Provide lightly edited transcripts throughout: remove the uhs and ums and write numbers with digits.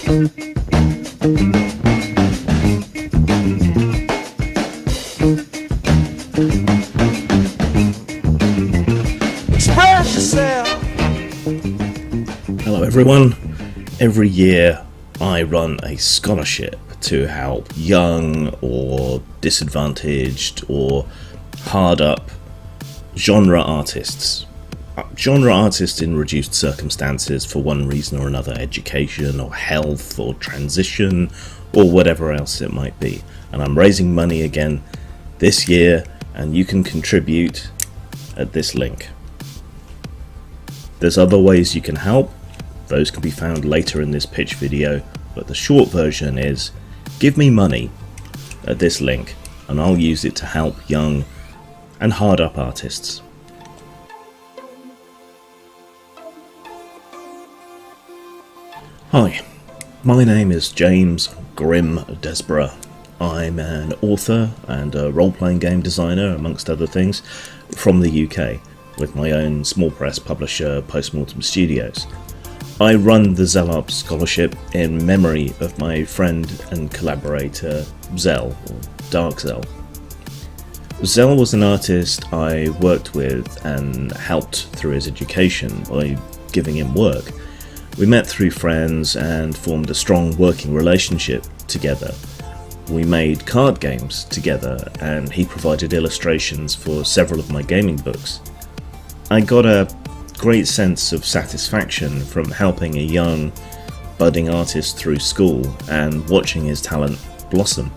Express yourself. Hello everyone. Every year I run a scholarship to help young or disadvantaged or hard up genre artists. Genre artists in reduced circumstances for one reason or another, education or health or transition or whatever else it might be. And I'm raising money again this year, and you can contribute at this link. There's other ways you can help. Those can be found later in this pitch video, but the short version is give me money at this link and I'll use it to help young and hard up artists. Hi, my name is James Grim Desborough. I'm an author and a role-playing game designer, amongst other things, from the UK, with my own small press publisher, Postmort Studios. I run the Zelart Scholarship in memory of my friend and collaborator, Zel, or Dark Zel. Zel was an artist I worked with and helped through his education by giving him work. We met through friends and formed a strong working relationship together. We made card games together and he provided illustrations for several of my gaming books. I got a great sense of satisfaction from helping a young, budding artist through school and watching his talent blossom.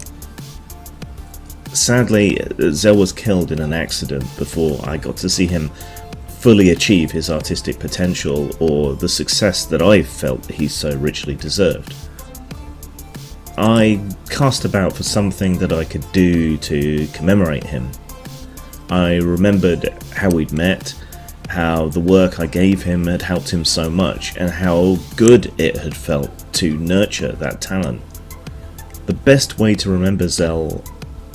Sadly, Zel was killed in an accident before I got to see him fully achieve his artistic potential or the success that I felt he so richly deserved. I cast about for something that I could do to commemorate him. I remembered how we'd met, how the work I gave him had helped him so much, and how good it had felt to nurture that talent. The best way to remember Zel,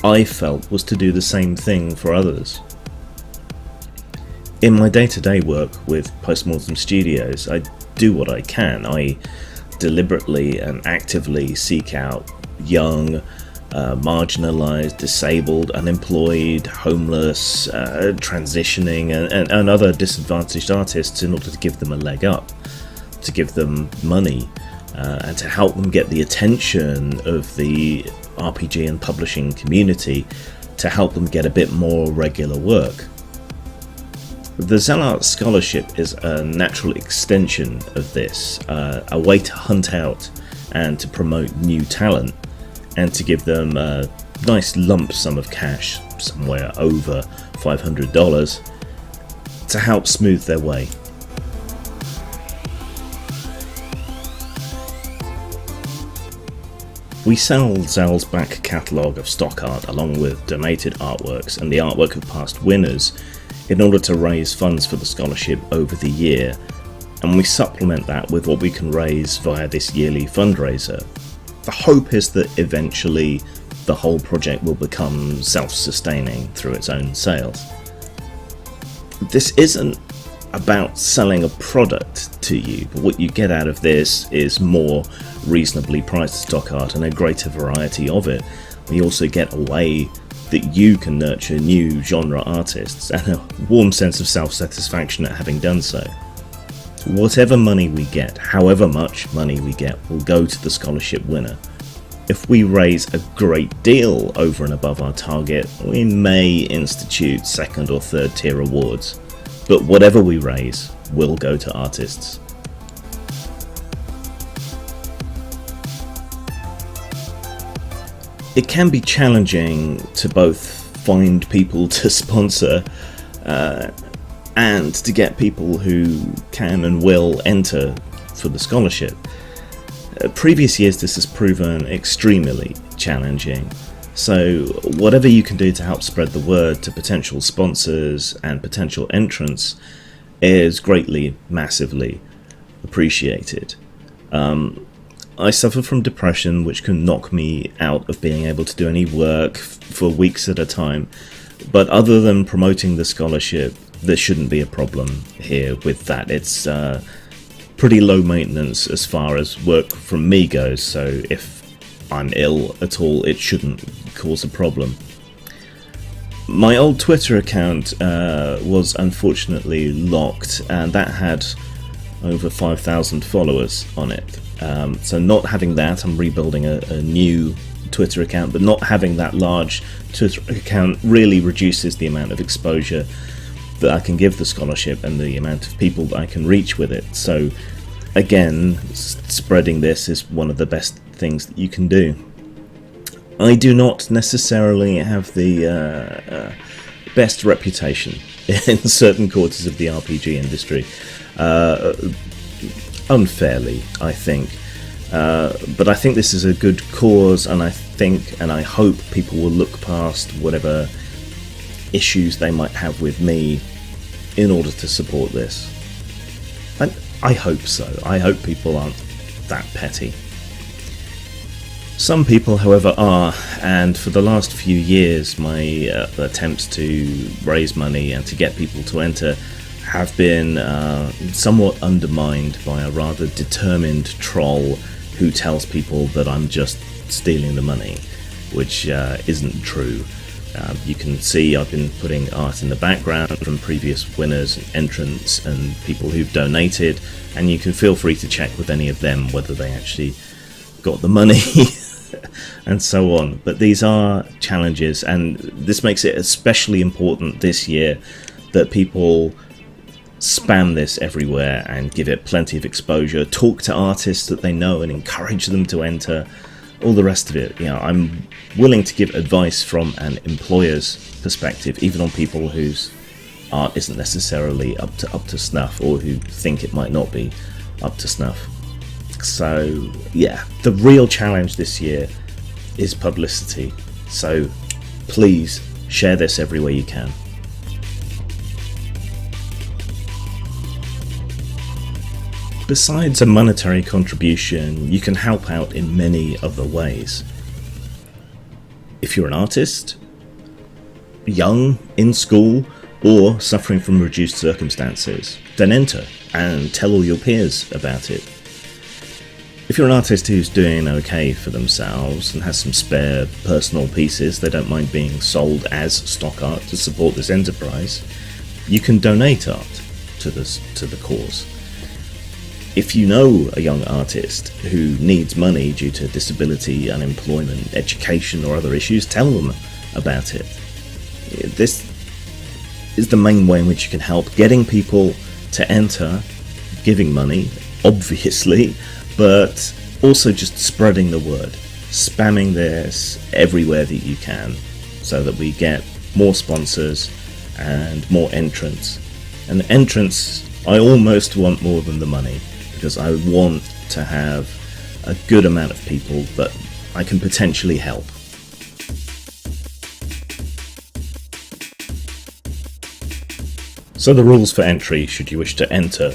I felt, was to do the same thing for others. In my day-to-day work with Postmortem Studios, I do what I can. I deliberately and actively seek out young, marginalised, disabled, unemployed, homeless, transitioning and other disadvantaged artists in order to give them a leg up, to give them money, and to help them get the attention of the RPG and publishing community, to help them get a bit more regular work. The Zelart Scholarship is a natural extension of this, a way to hunt out and to promote new talent and to give them a nice lump sum of cash, somewhere over $500, to help smooth their way. We sell Zel's back catalogue of stock art along with donated artworks and the artwork of past winners in order to raise funds for the scholarship over the year, and we supplement that with what we can raise via this yearly fundraiser. The hope is that eventually the whole project will become self-sustaining through its own sales. This isn't about selling a product to you, but what you get out of this is more reasonably priced stock art and a greater variety of it. We also get a way that you can nurture new genre artists and a warm sense of self-satisfaction at having done so. Whatever money we get, however much money we get, will go to the scholarship winner. If we raise a great deal over and above our target, we may institute second or third tier awards, but whatever we raise will go to artists. It can be challenging to both find people to sponsor and to get people who can and will enter for the scholarship. Previous years this has proven extremely challenging, so whatever you can do to help spread the word to potential sponsors and potential entrants is greatly, massively appreciated. I suffer from depression, which can knock me out of being able to do any work for weeks at a time, but other than promoting the scholarship, there shouldn't be a problem here with that. It's pretty low maintenance as far as work from me goes, so if I'm ill at all, it shouldn't cause a problem. My old Twitter account was unfortunately locked, and that had over 5,000 followers on it. So not having that, I'm rebuilding a new Twitter account, but not having that large Twitter account really reduces the amount of exposure that I can give the scholarship and the amount of people that I can reach with it. So again, spreading this is one of the best things that you can do. I do not necessarily have the best reputation in certain quarters of the RPG industry, unfairly, I think. But I think this is a good cause, and I think and I hope people will look past whatever issues they might have with me in order to support this. And I hope so. I hope people aren't that petty. Some people, however, are, and for the last few years my attempts to raise money and to get people to enter have been somewhat undermined by a rather determined troll who tells people that I'm just stealing the money, which isn't true. You can see I've been putting art in the background from previous winners and entrants and people who've donated, and you can feel free to check with any of them whether they actually got the money and so on. But these are challenges, and this makes it especially important this year that people spam this everywhere and give it plenty of exposure, talk to artists that they know and encourage them to enter, all the rest of it. You know, I'm willing to give advice from an employer's perspective, even on people whose art isn't necessarily up to snuff, or who think it might not be up to snuff. So yeah, the real challenge this year is publicity, so please share this everywhere you can. Besides a monetary contribution, you can help out in many other ways. If you're an artist, young, in school, or suffering from reduced circumstances, then enter and tell all your peers about it. If you're an artist who's doing okay for themselves and has some spare personal pieces they don't mind being sold as stock art to support this enterprise, you can donate art to the cause. If you know a young artist who needs money due to disability, unemployment, education, or other issues, tell them about it. This is the main way in which you can help, getting people to enter, giving money, obviously, but also just spreading the word, spamming this everywhere that you can, so that we get more sponsors and more entrants. And entrants, I almost want more than the money, because I want to have a good amount of people that I can potentially help. So the rules for entry, should you wish to enter,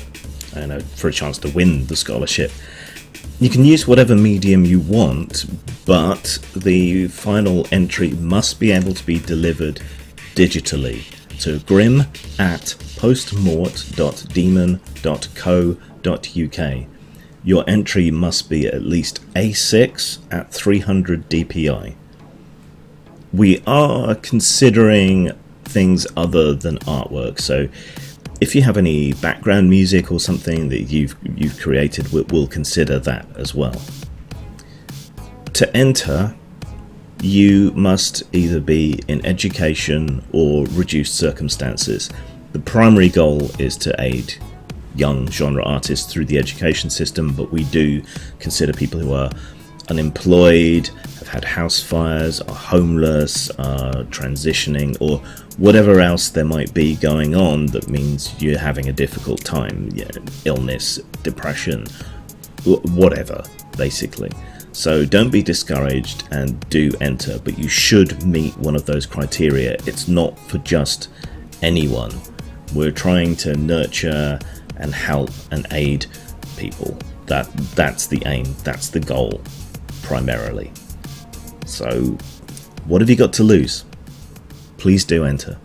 for a chance to win the scholarship. You can use whatever medium you want, but the final entry must be able to be delivered digitally to grim@postmort.demon.co.uk. Your entry must be at least A6 at 300 DPI. We are considering things other than artwork, so if you have any background music or something that you've created, we'll consider that as well. To enter, you must either be in education or reduced circumstances. The primary goal is to aid young genre artists through the education system, but we do consider people who are unemployed, have had house fires, are homeless, are transitioning, or whatever else there might be going on that means you're having a difficult time, illness, depression, whatever, basically. So don't be discouraged and do enter, but you should meet one of those criteria. It's not for just anyone. We're trying to nurture and help and aid people. That's the aim, that's the goal, primarily. So what have you got to lose? Please do enter.